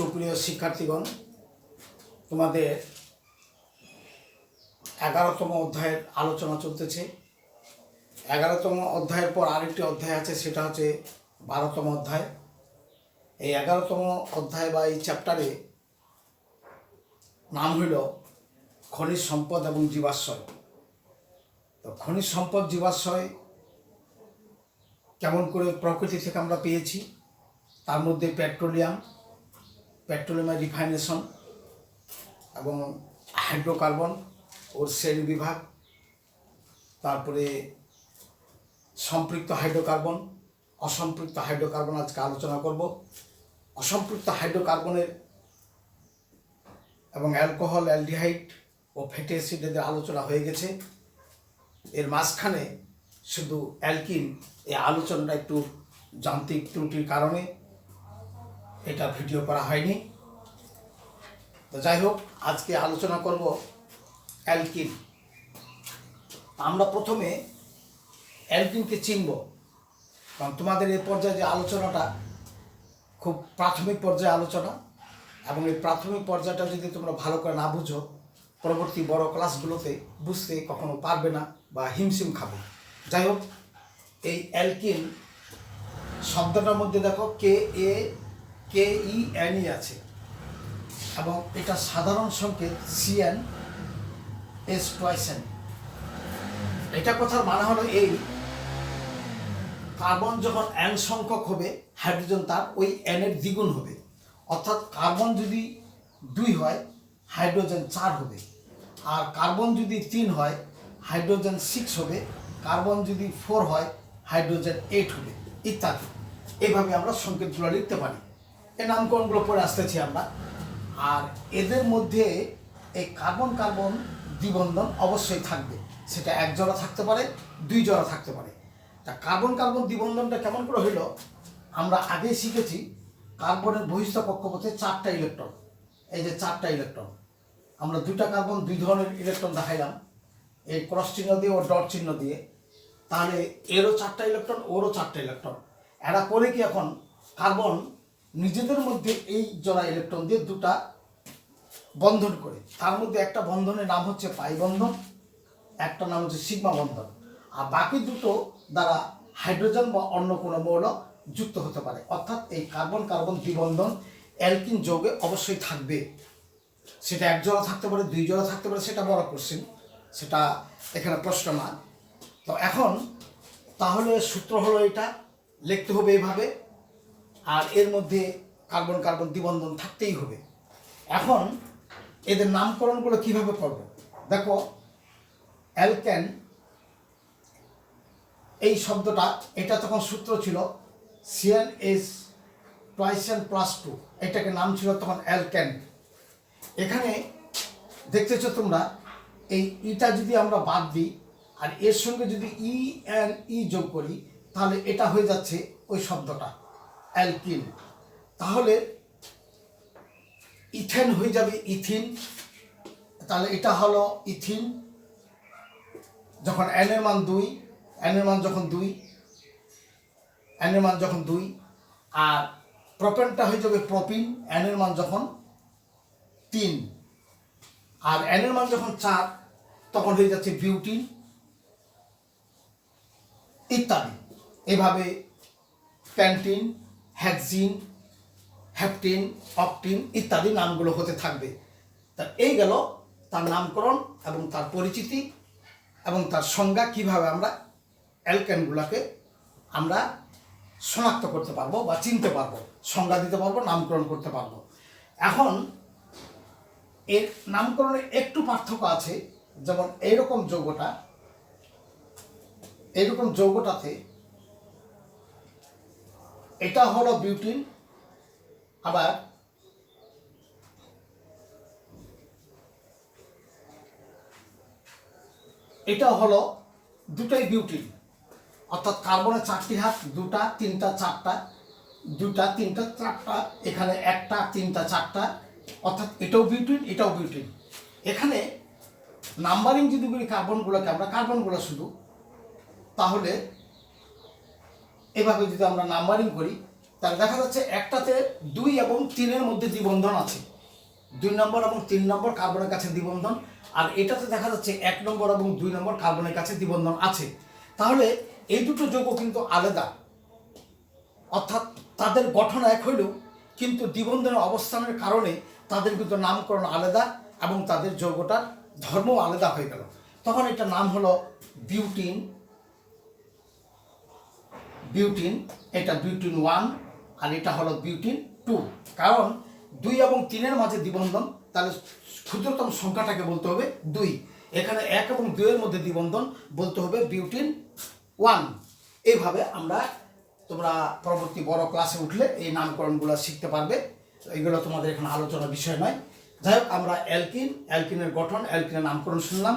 সুপ্রিয় শিক্ষার্থীগণ, তোমাদের 11তম অধ্যায়ের আলোচনা চলতেছে। 11তম অধ্যায়ের পর আরেকটি অধ্যায় আছে, সেটা হচ্ছে 12তম অধ্যায়। এই 11তম অধ্যায় বা এই চ্যাপ্টারে নাম হইল খনিজ সম্পদ এবং জীবাশ্রয়। তো খনিজ সম্পদ জীবাশ্রয় কেমন করে প্রকৃতি থেকে আমরা পেয়েছি, তার মধ্যে পেট্রোলিয়ামের রিফাইনেশন এবং হাইড্রোকার্বন ওর শ্রেণী বিভাগ, তারপরে সম্পৃক্ত হাইড্রোকার্বন, অসম্পৃক্ত হাইড্রোকার্বন আজকে আলোচনা করব। অসম্পৃক্ত হাইড্রোকার্বনের এবং অ্যালকোহল, অ্যালডিহাইড ও ফ্যাটি অ্যাসিড এদের আলোচনা হয়ে গেছে। এর মাঝখানে শুধু অ্যালকিন, এই আলোচনাটা একটু যান্ত্রিক ত্রুটির কারণে এটা ভিডিও করা হয়নি। তো যাই হোক, আজকে আলোচনা করব অ্যালকিন। আমরা প্রথমে অ্যালকিনকে চিনব, কারণ তোমাদের এই পর্যায়ে যে আলোচনাটা খুব প্রাথমিক পর্যায়ে আলোচনা, এবং এই প্রাথমিক পর্যায়টা যদি তোমরা ভালো করে না বুঝো, পরবর্তী বড় ক্লাসগুলোতে বুঝতে কখনো পারবে না বা হিমশিম খাবে। যাই হোক, এই অ্যালকিন শব্দটার মধ্যে দেখো KEN আছে, এবং এটা সাধারণ সংকেত CnH2n। এটা কথার মানে হলো এই, কার্বন যখন N সংখ্যক হবে, হাইড্রোজেন তার ওই N এর দ্বিগুণ হবে। অর্থাৎ কার্বন যদি 2 হয়, হাইড্রোজেন 4 হবে। আর কার্বন যদি 3 হয়, হাইড্রোজেন 6 হবে। কার্বন যদি 4 হয়, হাইড্রোজেন 8 হবে, ইত্যাদি। এইভাবে আমরা সংকেতগুলো লিখতে পারি। এই নামকরণগুলো পরে আসতেছি আমরা। আর এদের মধ্যে এই কার্বন কার্বন দ্বিবন্ধন অবশ্যই থাকবে, সেটা 1 জোড়া থাকতে পারে, 2 জোড়া থাকতে পারে। তা কার্বন কার্বন দ্বিবন্ধনটা কেমন করে হইল, আমরা আগেই শিখেছি। কার্বনের বহিস্থ কক্ষপথে 4টা ইলেকট্রন, এই যে 4টা ইলেকট্রন, আমরা 2টা কার্বন 2 ধরনের ইলেকট্রন দেখাইলাম, এই ক্রস চিহ্ন দিয়ে ও ডট চিহ্ন দিয়ে। তাহলে এরও 4টা ইলেকট্রন, ওরও 4টা ইলেকট্রন। এরা করে কি, এখন কার্বন নিজেদের মধ্যে এই জোড়া ইলেকট্রন দিয়ে 2টা বন্ধন করে। তার মধ্যে একটা বন্ধনের নাম হচ্ছে পাই বন্ধন, একটা নাম হচ্ছে সিগমা বন্ধন। আর বাকি দুটো দ্বারা হাইড্রোজেন বা অন্য কোনো মৌল যুক্ত হতে পারে। অর্থাৎ এই কার্বন কার্বন দ্বিবন্ধন অ্যালকিন যৌগে অবশ্যই থাকবে। সেটা 1 জোড়া থাকতে পারে, 2 জোড়া থাকতে পারে, সেটা বড় কোশ্চেন, সেটা এখানে প্রশ্ন না। তো এখন তাহলে সূত্র হলো এটা, লিখতে হবে এইভাবে। আর এর মধ্যে কার্বন কার্বন দ্বিবন্ধন থাকতেই হবে। এখন এদের নামকরণগুলো কিভাবে করব, দেখো। অ্যালকেন এই শব্দটা, এটা তখন সূত্র ছিল CnH2n+2, এটাকে নাম ছিল তখন অ্যালকেন। এখানে দেখতেছো তোমরা, এই ইটা যদি আমরা বাদ দিই আর এর সঙ্গে যদি EnE যোগ করি, তাহলে এটা হয়ে যাচ্ছে ওই শব্দটা অ্যালকিন। তাহলে ইথেন হয়ে যাবে ইথিন, তাহলে এটা হলো ইথিন। যখন N এর মান 2, N এর মান যখন 2, N এর মান যখন 2, আর প্রোপেনটা হয়ে যাবে প্রোপিন, N এর মান যখন 3, আর N এর মান যখন 4, তখন হয়ে যাচ্ছে বিউটিন, ইত্যাদি। এভাবে প্যান্টিন, হেক্সিন, হেপটিন, অকটিন ইত্যাদি নামগুলো হতে থাকবে। তা এই গেল তার নামকরণ এবং তার পরিচিতি এবং তার সংজ্ঞা, কিভাবে আমরা অ্যালকেনগুলোকে আমরা শনাক্ত করতে পারবো বা চিনতে পারবো, সংজ্ঞা দিতে পারবো, নামকরণ করতে পারবো। এখন এর নামকরণে একটু পার্থক্য আছে। যেমন এইরকম যৌগটাতে এটা হলো বিউটিন, আবার এটা হলো দুটাই বিউটিন। অর্থাৎ কার্বনের 4টি হাত, 2টা 3টা 4টা, 2টা 3টা 4টা, এখানে 1টা 3টা 4টা, অর্থাৎ এটাও বিউটিন, এটাও বিউটিন। এখানে নাম্বারিং যদি করি কার্বনগুলোকে, আমরা কার্বনগুলো শুধু, তাহলে এভাবে যদি আমরা নাম্বারিং করি, তাহলে দেখা যাচ্ছে একটাতে 2 এবং 3-এর মধ্যে দ্বিবন্ধন আছে, 2 নম্বর এবং 3 নম্বর কার্বনের কাছে দ্বিবন্ধন, আর এটাতে দেখা যাচ্ছে 1 নম্বর এবং 2 নম্বর কার্বনের কাছে দ্বিবন্ধন আছে। তাহলে এই দুটো যৌগ কিন্তু আলাদা, অর্থাৎ তাদের গঠন এক হইলেও কিন্তু দ্বিবন্ধনের অবস্থানের কারণে তাদের কিন্তু নামকরণ আলাদা এবং তাদের যৌগটার ধর্ম আলাদা হয়ে গেল। তখন এটা নাম হলো বিউটিন, এটা বিউটিন 1 আর এটা হলো বিউটিন 2। কারণ 2 এবং 3-এর মাঝে দ্বিবন্ধন, তাহলে ক্ষুদ্রতম সংখ্যাটাকে বলতে হবে 2। এখানে 1 এবং 2-এর মধ্যে দ্বিবন্ধন, বলতে হবে বিউটিন 1। এইভাবে আমরা, তোমরা পরবর্তী বড় ক্লাসে উঠলে এই নামকরণগুলো শিখতে পারবে, এগুলো তোমাদের এখানে আলোচনার বিষয় নয়। যাই হোক, আমরা অ্যালকিনের গঠন, অ্যালকিনের নামকরণ শুনলাম,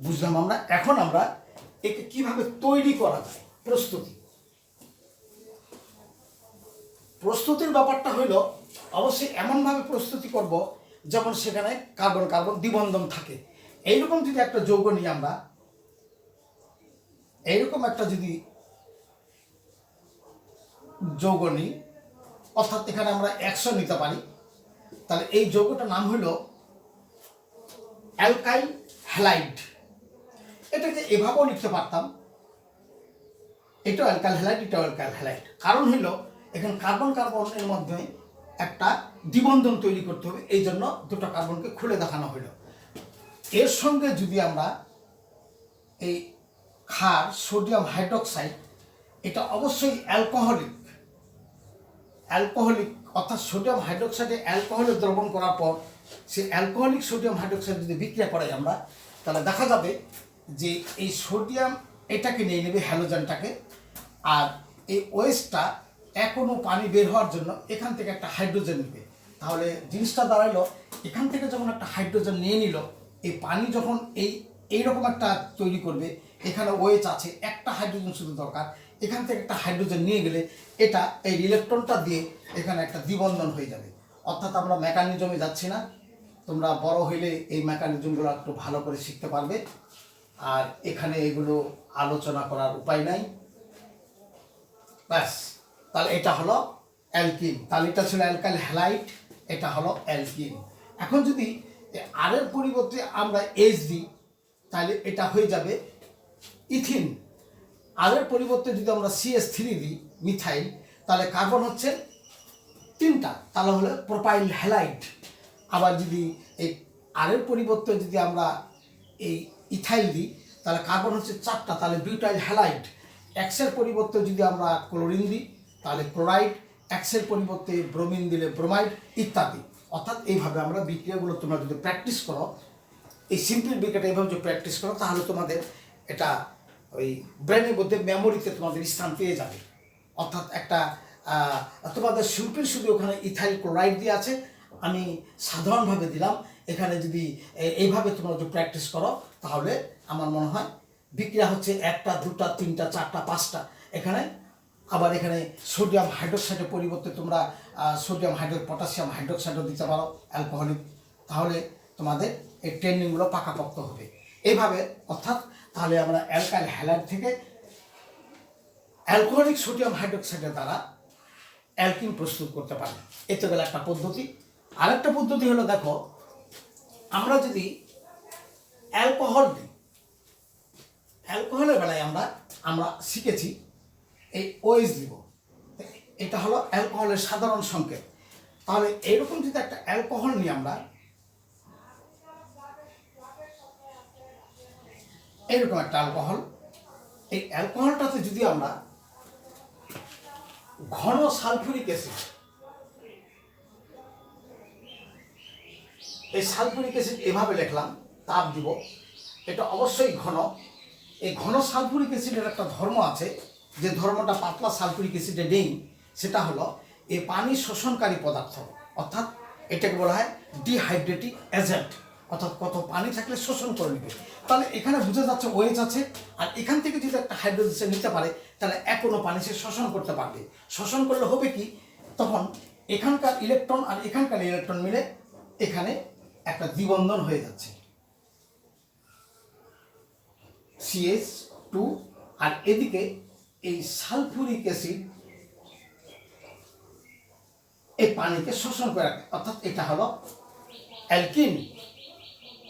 বুঝলাম আমরা। এখন আমরা একে কিভাবে তৈরি করা যায়, প্রস্তুতির ব্যাপারটা হইল অবশ্যই এমনভাবে প্রস্তুতি করব যেমন সেখানে কার্বন কার্বন দ্বিবন্ধন থাকে। এইরকম যদি একটা যৌগ নিই আমরা, এইরকম একটা যদি যৌগ নিই, অর্থাৎ এখানে আমরা 100 নিতে পারি, তাহলে এই যৌগটার নাম হইল অ্যালকাইল হ্যালাইড। এটাকে এভাবেও লিখতে পারতাম, এটাও অ্যালকাইল হ্যালাইড, এটাও অ্যালকাইল হ্যালাইড। কারণ হইল এখানে কার্বন কার্বনের মধ্যে একটা দ্বিবন্ধন তৈরি করতে হবে, এই জন্য দুটো কার্বনকে খুলে দেখানো হইল। এর সঙ্গে যদি আমরা এই ক্ষার সোডিয়াম হাইড্রোক্সাইড, এটা অবশ্যই অ্যালকোহলিক, অর্থাৎ সোডিয়াম হাইড্রোক্সাইডে অ্যালকোহলে দ্রবণ করার পর সেই অ্যালকোহলিক সোডিয়াম হাইড্রোক্সাইড যদি বিক্রিয়া করাই আমরা, তাহলে দেখা যাবে যে এই সোডিয়াম এটাকে নিয়ে নেবে, হ্যালোজেনটাকে, আর এই ওয়েস্টটা এখনো পানি বের হওয়ার জন্য এখান থেকে একটা হাইড্রোজেন নেবে। তাহলে জিনিসটা দাঁড়াইলো, এখান থেকে যখন একটা হাইড্রোজেন নিয়ে নিল, এই পানি যখন এইরকম একটা তৈরি করবে, এখানে ওয়েচ আছে, একটা হাইড্রোজেন শুধু দরকার, এখান থেকে একটা হাইড্রোজেন নিয়ে গেলে এটা এই ইলেকট্রনটা দিয়ে এখানে একটা দ্বিবন্ধন হয়ে যাবে। অর্থাৎ আমরা মেকানিজমে যাচ্ছি না, তোমরা বড় হইলে এই মেকানিজমগুলো একটু ভালো করে শিখতে পারবে, আর এখানে এগুলো আলোচনা করার উপায় নাই। ব্যাস, তাহলে এটা হলো অ্যালকিন, তাহলে এটা ছিল অ্যালকাইল হ্যালাইড, এটা হলো অ্যালকিন। এখন যদি আর এর পরিবর্তে আমরা এইচ দিই, তাহলে এটা হয়ে যাবে ইথিন। আর এর পরিবর্তে যদি আমরা CH3 দিই, মিথাইল, তাহলে কার্বন হচ্ছে 3টা, তাহলে হলো প্রোপাইল হ্যালাইড। আবার যদি এই আর এর পরিবর্তে যদি আমরা এই ইথাইল দিই, তাহলে কার্বন হচ্ছে 4টা, তাহলে বিউটাইল হ্যালাইড। এক্সের পরিবর্তে যদি আমরা ক্লোরিন দিই, তাহলে ক্লোরাইড, এক্সের পরিবর্তে ব্রোমিন দিলে ব্রোমাইড, ইত্যাদি। অর্থাৎ এইভাবে আমরা বিক্রিয়াগুলো তোমরা যদি প্র্যাকটিস করো, এই সিম্পল বিক্রিয়াটা এইভাবে যদি প্র্যাকটিস করো, তাহলে তোমাদের এটা ওই ব্রেনের মধ্যে, মেমোরিতে তোমাদের স্থান পেয়ে যাবে। অর্থাৎ একটা তোমাদের সিম্পল শুধু ওখানে ইথাইল ক্লোরাইড দিয়ে আছে, আমি সাধারণভাবে দিলাম। এখানে যদি এইভাবে তোমরা যদি প্র্যাকটিস করো, তাহলে আমার মনে হয় বিক্রিয়া হচ্ছে 1টা 2টা 3টা 4টা 5টা। এখানে আবার এখানে সোডিয়াম হাইড্রোক্সাইডের পরিবর্তে তোমরা সোডিয়াম পটাশিয়াম হাইড্রোক্সাইডও দিতে পারো, অ্যালকোহলিক। তাহলে তোমাদের এই ট্রেনিংগুলো পাকাপোক্ত হবে এইভাবে। অর্থাৎ তাহলে আমরা অ্যালকাইল হ্যালাইড থেকে অ্যালকোহলিক সোডিয়াম হাইড্রোক্সাইডের দ্বারা অ্যালকিন প্রস্তুত করতে পারি। এতে গেলে একটা পদ্ধতি। আরেকটা পদ্ধতি হলো, দেখো, আমরা যদি অ্যালকোহল দিই, অ্যালকোহলের বেলায় আমরা শিখেছি এই OH দিব, এটা হলো অ্যালকোহলের সাধারণ সংকেত। তাহলে এইরকম যদি একটা অ্যালকোহল নিই আমরা, এইরকম একটা অ্যালকোহল, এই অ্যালকোহলটাতে যদি আমরা ঘন সালফিউরিক অ্যাসিড, এই সালফিউরিক অ্যাসিড এভাবে লিখলাম, তাপ দিব, এটা অবশ্যই ঘন। এই ঘন সালফিউরিক অ্যাসিডের একটা ধর্ম আছে, যে ধর্মটা পাতলা সালফিউরিক অ্যাসিডে নেই, সেটা হলো এই পানি শোষণকারী পদার্থ। অর্থাৎ এটাকে বলা হয় ডিহাইড্রেটিং এজেন্ট, অর্থাৎ কত পানি থাকলে শোষণ করে নেবে। তাহলে এখানে বুঝে যাচ্ছে OH আছে, আর এখান থেকে যদি একটা হাইড্রোজেন নিতে পারে, তাহলে এখনো পানি সে শোষণ করতে পারবে। শোষণ করলে হবে কি, তখন এখানকার ইলেকট্রন আর এখানকার ইলেকট্রন মিলে এখানে একটা দ্বিবন্ধন হয়ে যাচ্ছে, CH2, আর এদিকে এই সালফিউরিক অ্যাসিড এই পানিকে শোষণ করে রাখে, অর্থাৎ এটা হলো অ্যালকিন,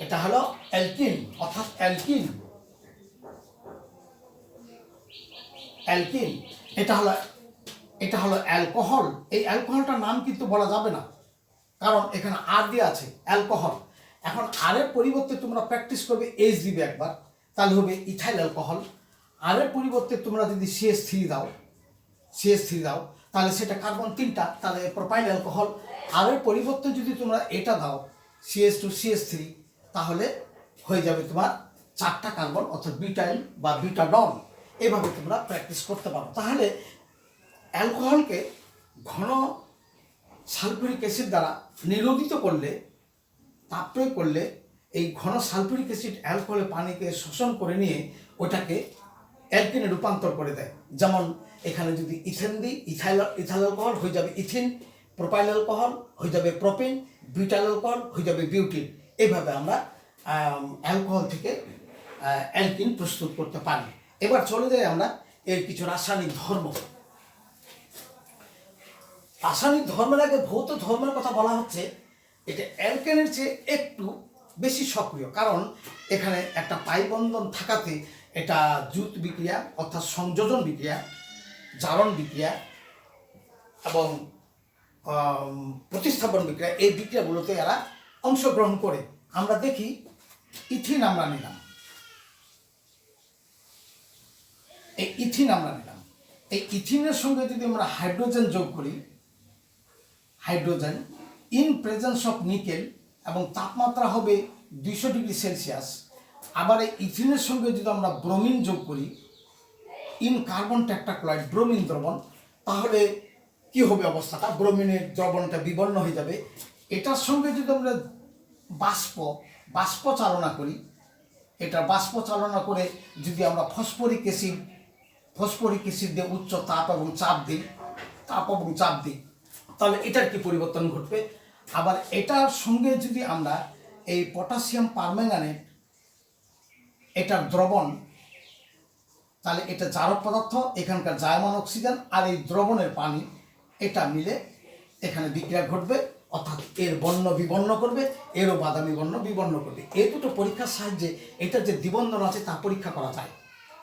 এটা হলো অ্যালকিন, অর্থাৎ অ্যালকিন, অ্যালকিন। এটা হলো অ্যালকোহল। এই অ্যালকোহলটার নাম কিন্তু বলা যাবে না, কারণ এখানে আর দিয়ে আছে অ্যালকোহল। এখন আরের পরিবর্তে তোমরা প্র্যাকটিস করবে এইচ দিবে একবার, তাহলে হবে ইথাইল অ্যালকোহল। আরের পরিবর্তে তোমরা যদি CH3 দাও তাহলে সেটা কার্বন 3টা, তাহলে প্রোপাইল অ্যালকোহল। আরের পরিবর্তে যদি তোমরা এটা দাও CH2 CH3, তাহলে হয়ে যাবে তোমার 4টা কার্বন, অর্থাৎ বিটাইল বা বিটাডন। এভাবে তোমরা প্র্যাকটিস করতে পারো। তাহলে অ্যালকোহলকে ঘন সালফিউরিক অ্যাসিড দ্বারা নিরোধিত করলে, তাপ প্রয়োগ করলে, এই ঘন সালফিউরিক অ্যাসিড অ্যালকোহলের পানিকে শোষণ করে নিয়ে ওটাকে অ্যালকিনে রূপান্তর করে দেয়। যেমন এখানে যদি ইথেন দিই, ইথাইল অ্যালকোহল হয়ে যাবে ইথিন, প্রোপাইল অ্যালকোহল হয়ে যাবে প্রোপিন, বিউটাইল অ্যালকোহল হয়ে যাবে বিউটিন। এইভাবে আমরা অ্যালকোহল থেকে অ্যালকিন প্রস্তুত করতে পারি। এবার চলে যাই আমরা এর কিছু রাসায়নিক ধর্ম। রাসায়নিক ধর্মের আগে ভৌত ধর্মের কথা বলা হচ্ছে। এটা অ্যালকেনের চেয়ে একটু বেশি সক্রিয়, কারণ এখানে একটা পাই বন্ধন থাকাতে এটা জুট বিক্রিয়া, অর্থাৎ সংযোজন বিক্রিয়া, জারণ বিক্রিয়া এবং প্রতিস্থাপন বিক্রিয়া, এই বিক্রিয়াগুলোতে এরা অংশগ্রহণ করে। আমরা দেখি ইথিন আমরা নিলাম, এই ইথিনের সঙ্গে যদি আমরা হাইড্রোজেন যোগ করি, hydrogen in presence of nickel, এবং তাপমাত্রা হবে 200 ডিগ্রি সেলসিয়াস। আবার এই ইথিনের সঙ্গে যদি আমরা ব্রোমিন যোগ করি, ইন কার্বন টেট্রাক্লোরাইড, ব্রোমিন দ্রবণ, তাহলে কি হবে অবস্থাটা? ব্রোমিনের দ্রবণটা বিবর্ণ হয়ে যাবে। এটার সঙ্গে যদি আমরা বাষ্প চালনা করি, এটা বাষ্প চালনা করে যদি আমরা ফসফরিক অ্যাসিড দিয়ে উচ্চ তাপ এবং চাপ দিই, তাহলে এটার কি পরিবর্তন ঘটবে? আবার এটার সঙ্গে যদি আমরা এই পটাশিয়াম পারম্যাঙ্গানেট, এটার দ্রবণ, তাহলে এটা জারক পদার্থ, এখানকার জায়মান অক্সিজেন আর এই দ্রবণের পানি, এটা মিলে এখানে বিক্রিয়া ঘটবে, অর্থাৎ এর বর্ণ বিবর্ণ করবে, এরও বাদামি বর্ণ বিবর্ণ করবে। এই দুটো পরীক্ষার সাহায্যে এটার যে দ্বিবন্ধন আছে তা পরীক্ষা করা যায়,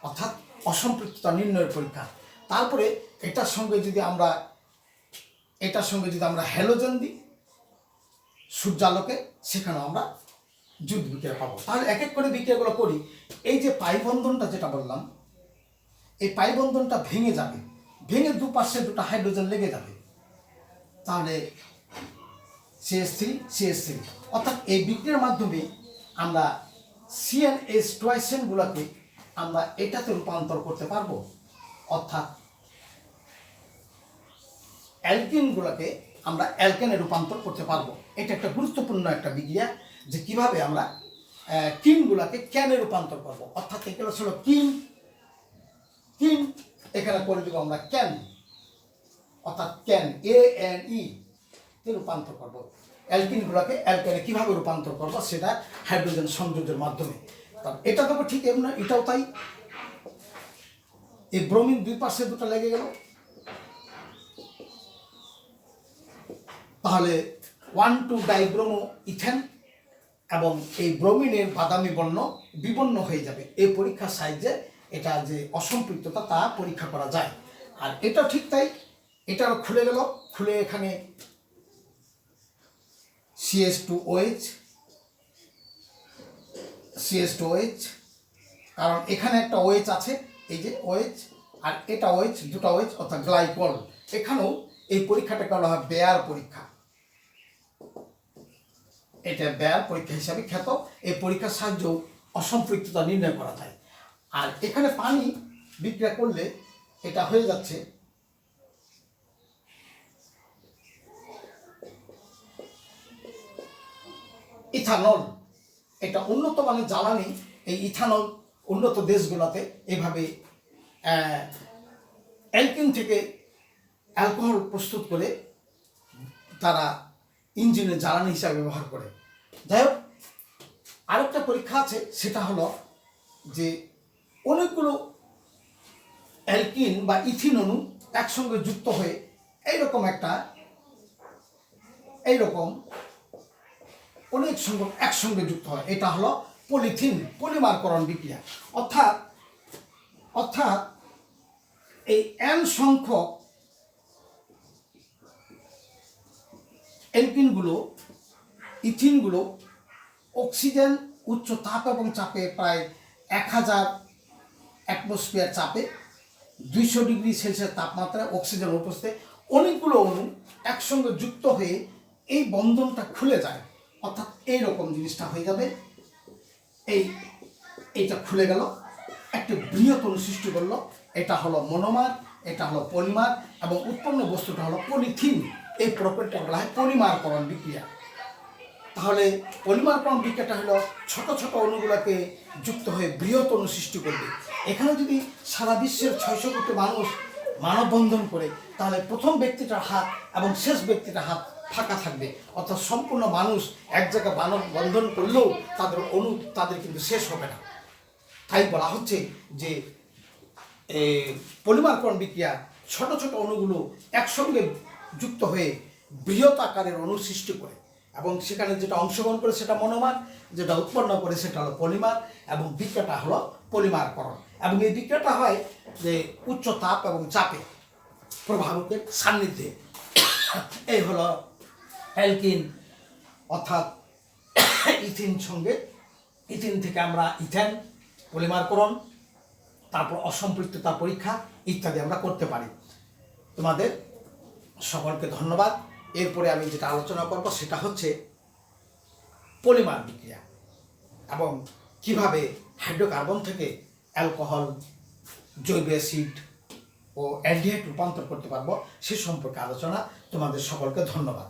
অর্থাৎ অসম্পৃক্ততা নির্ণয়ের পরীক্ষা। তারপরে এটার সঙ্গে যদি আমরা হ্যালোজেন দিই সূর্যালোকে, সেখানেও আমরা জুট বিক্রিয়া পাবো। তাহলে এক এক করে বিক্রিয়াগুলো করি। এই যে পাই বন্ধনটা যেটা বললাম, এই পাই বন্ধনটা ভেঙে যাবে, ভেঙে দুপাশে দুটো হাইড্রোজেন লেগে যাবে, তাহলে CH3 অর্থাৎ এই বিক্রিয়ার মাধ্যমে আমরা CnH2গুলোকে আমরা এটাতে রূপান্তর করতে পারবো, অর্থাৎ অ্যালকিনগুলোকে আমরা অ্যালকেনে রূপান্তর করতে পারবো। এটা একটা গুরুত্বপূর্ণ একটা বিক্রিয়া, যে কিভাবে আমরা কিনগুলোকে ক্যানে রূপান্তর করবো, অর্থাৎ এগুলো ছিল কিন, এখানে করে দেবো আমরা ক্যান, অর্থাৎ ক্যান ANE তে রূপান্তর করবো। অ্যালকিনগুলোকে অ্যালকেনে কিভাবে রূপান্তর করবো সেটা হাইড্রোজেন সংযোগের মাধ্যমে। এটা দেবো ঠিক এমন, এটাও তাই। এই ব্রোমিন দুই পাশে দুটো লেগে গেল, তাহলে 1,2-ডাইব্রোমো ইথেন, এবং এই ব্রোমিনের বাদামি বর্ণ বিবর্ণ হয়ে যাবে। এই পরীক্ষার সাহায্যে এটা যে অসম্পৃক্ততা তা পরীক্ষা করা যায়। আর এটা ঠিক তাই, এটাও খুলে গেল, খুলে এখানে CH2OH, কারণ এখানে একটা OH আছে, এই যে OH, আর এটা OH, দুটো OH, অর্থাৎ গ্লাইকল। এখানেও এই পরীক্ষাটাকে বলা হয় বেয়ার পরীক্ষা, এটা বেয়ার পরীক্ষা হিসাবে খ্যাত। এই পরীক্ষার সাহায্যেও অসম্পৃক্ততা নির্ণয় করা যায়। আর এখানে পানি বিক্রিয়া করলে এটা হয়ে যাচ্ছে ইথানল। এটা উন্নত মানের জ্বালানি। এই ইথানল উন্নত দেশগুলোতে এভাবে অ্যালকিন থেকে অ্যালকোহল প্রস্তুত করে তারা ইঞ্জিনে জ্বালানি হিসাবে ব্যবহার করে। যাই হোক, আরেকটা পরীক্ষা আছে, সেটা হলো যে অনেকগুলো অ্যালকিন বা ইথিন অণু একসঙ্গে যুক্ত হয়ে এইরকম একটা এইরকম অনেক সংখ্যক একসঙ্গে যুক্ত হয়, এটা হলো পলিথিন পলিমারকরণ বিক্রিয়া। অর্থাৎ অর্থাৎ এই n সংখ্যক এলকিনগুলো ইথিনগুলো অক্সিজেন উচ্চ তাপ এবং চাপে প্রায় 1000 অ্যাটমসফিয়ার চাপে 200 ডিগ্রি সেলসিয়াস তাপমাত্রায় অক্সিজেন উপস্থিত অনেকগুলো অণু একসঙ্গে যুক্ত হয়ে এই বন্ধনটা খুলে যায়। অর্থাৎ এইরকম জিনিসটা হয়ে যাবে, এইটা খুলে গেল, একটি বৃহৎ অণু সৃষ্টি করলো, এটা হলো মনোমার, এটা হলো পলিমার এবং উৎপন্ন বস্তুটা হলো পলিথিন। এই প্রক্রিয়াটা বলা হয় পলিমারকরণ বিক্রিয়া। তাহলে পলিমারকরণ বিক্রিয়াটা হলো ছোট ছোট অণুগুলোকে যুক্ত হয়ে বৃহৎ অণু সৃষ্টি করবে। এখানে যদি সারা বিশ্বের 600 কোটি মানুষ মানববন্ধন করে, তাহলে প্রথম ব্যক্তিটার হাত এবং শেষ ব্যক্তিটার হাত ফাঁকা থাকবে। অর্থাৎ সম্পূর্ণ মানুষ এক জায়গায় মানববন্ধন করলেও তাদের কিন্তু শেষ হবে না। তাই বলা হচ্ছে যে পলিমারকরণ বিক্রিয়া ছোট ছোট অণুগুলো একসঙ্গে যুক্ত হয়ে বৃহৎ আকারের অণু সৃষ্টি করে, এবং সেখানে যেটা অংশগ্রহণ করে সেটা মনোমার, যেটা উৎপন্ন করে সেটা হলো পলিমার, এবং বিক্রিয়াটা হলো পলিমারকরণ। এবং এই বিক্রিয়াটা হয় যে উচ্চ তাপ এবং চাপে প্রভাবকের সান্নিধ্যে। এই হলো অ্যালকিন, অর্থাৎ ইথিন সঙ্গে ইথিন থেকে আমরা ইথেন পলিমারকরণ, তারপর অসম্পৃক্ততা পরীক্ষা ইত্যাদি আমরা করতে পারি। তোমাদের সকলকে ধন্যবাদ। এরপরে আমি যেটা আলোচনা করব সেটা হচ্ছে পলিমার বিক্রিয়া এবং কিভাবে হাইড্রোকার্বন থেকে অ্যালকোহল, জৈব অ্যাসিড ও অ্যালডিহাইড রূপান্তর করতে পারবো সে সম্পর্কে আলোচনা। তোমাদের সকলকে ধন্যবাদ।